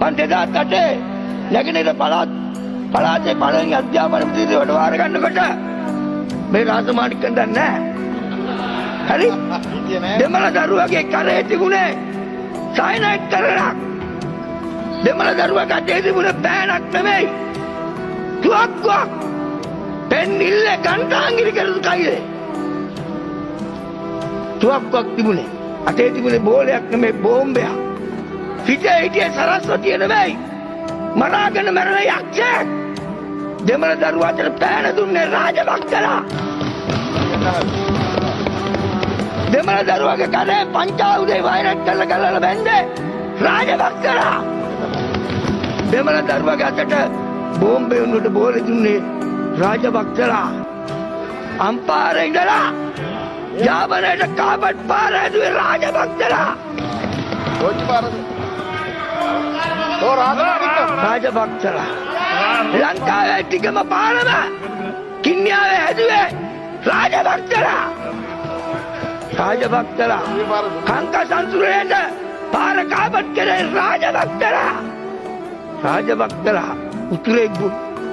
මම 2008 නැගෙනහිර පළාතේ පළවෙනි අධ්‍යාපන ප්‍රතිනිධිවට වාර ගන්නකොට මේ රාජමාණික්කන් දන්නේ නැහැ. හරි? දෙමළ දරුවගේ කරේ තිබුණේ සයිනයිඩ් කරලක්. දෙමළ දරුවා කටේ තිබුණේ පෑනක් නෙමෙයි. තුවක්කුවක්. පෙන්නිල්ල ගන්ටාංගිරි කරපු කයිලේ. තුවක්කුවක් තිබුණේ. අතේ තිබුණේ බෝලයක් නෙමෙයි බෝම්බයක්. පිටේ හිටියේ සරස්වතිය නෙමෙයි. මරාගෙන මරන යක්ෂයෙක්. දෙමළ දරුවාට පෑන දුන්නේ රාජපක්ෂලා. දෙමළ දරුවාගේ කනේ පංචායුධේ වෛරත් කරලා බැන්දේ රාජපක්ෂලා. දෙමළ දරුවාගේ අතට බෝම්බේ උන්නට බෝලෙ දුන්නේ රාජපක්ෂලා. අම්පාරේ ඉඳලා යාබනේට කාපට් පාර ඇදුවේ රාජපක්ෂලා. කොච්චි පාරද? රාජපක්ෂලා. ලංකාවේ ටිකම පාරම කින්නියාවේ හැදුවේ රාජපක්ෂලා. රාජපක්ෂලා. කංක සංසුරේට පාර කාපට් කරේ රාජපක්ෂලා. රාජපක්ෂලා. උතුරේ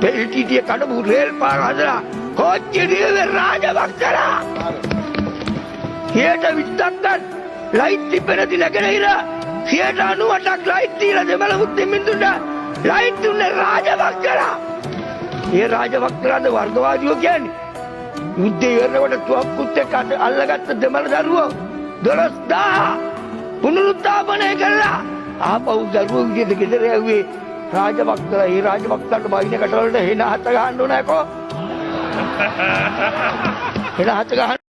පෙල්ටිටිය කඩපු රේල් පාර හදලා කෝච්චිය දිවේ රාජපක්ෂලා. හියට 20ක් ලයිට් තිබෙනදි නැගෙනහිර 98ක් ලයිට් දීලා දෙමළ මුත්තින් මින්දුන්ට ලයිට් දුන්නේ රාජපක්ෂලා. ඒ රාජපක්ෂලාද වර්ගවාදියෝ කියන්නේ. යුද්ධය ඉවරනකොට තුවක්කුත් එක්ක අල්ලගත්ත දෙමළ දරුවෝ 12000 පුනරුත්ථාපනය කළා. ආපහු දරුවෝ විදිහට ගෙදර ඇව්වේ රාජපක්ෂලා. ඒ රාජපක්ෂලාට බයින කටවලට හෙන හත ගහන්න ඕනෑකෝ. හෙන හත ගහන්න